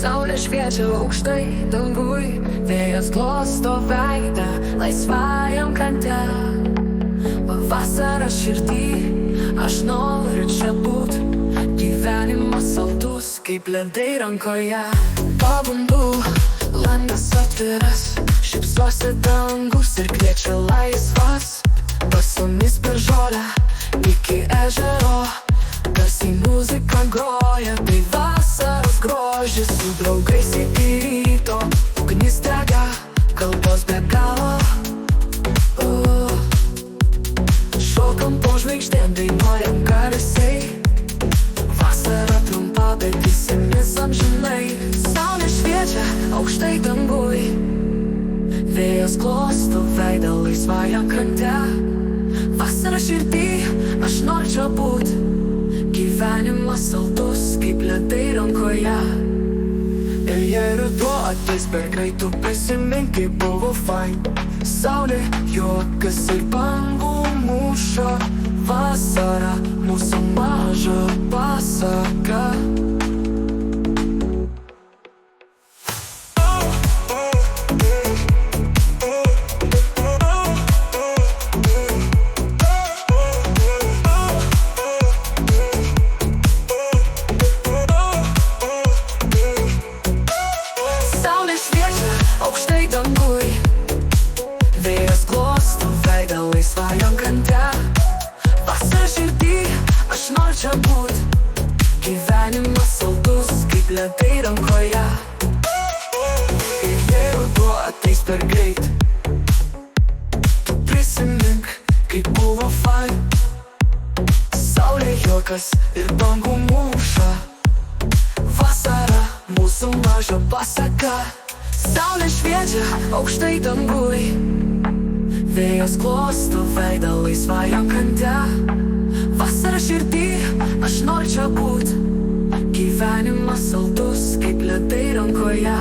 Saulė šviečia aukštai danguj, vėjas glosto veidą laisvajam krante. Pavasaras širdį, aš noriu čia būt, gyvenimas saldus kaip ledai rankoje. Pabundu, langas atviras, šypsosi dangus ir kviečia laisvas. Basomis per žolę iki ežero, garsiai muzika groja, tai vasaros grožis. Su draugais iki ryto, ugnis dega, kalbos be galo. Šokam po žvaigždėm, dainuojam garsiai. Vasara trumpa, bet įsimis amžinai. Saulė šviečia aukštai danguj, vėjas glosto veidą laisvajam krante. Vasara širdį, aš noriu čia būt, gyvenimas saldus kaip ledai rankoje. Ir jei ruduo ateis per greit, tu prisimink, kaip buvo fain. Saulė, juokas ir bangų mūšio, vasara mūsų maža pasaka. Aukštai danguj, vėjas glosto veidą laisvajam krante. Vasara širdį, aš noriu čia būt, gyvenimas saldus kaip ledai rankoje. Ir jei ruduo ateis per greit, tu prisimink, kaip buvo fain. Saulė, juokas ir bangų mūša, vasara mūsų maža pasaka. Saulė šviečia aukštai danguj, vėjas glosto veidą laisvajam krante. Vasara širdį, aš noriu čia būt, gyvenimas saldus kaip ledai rankoje.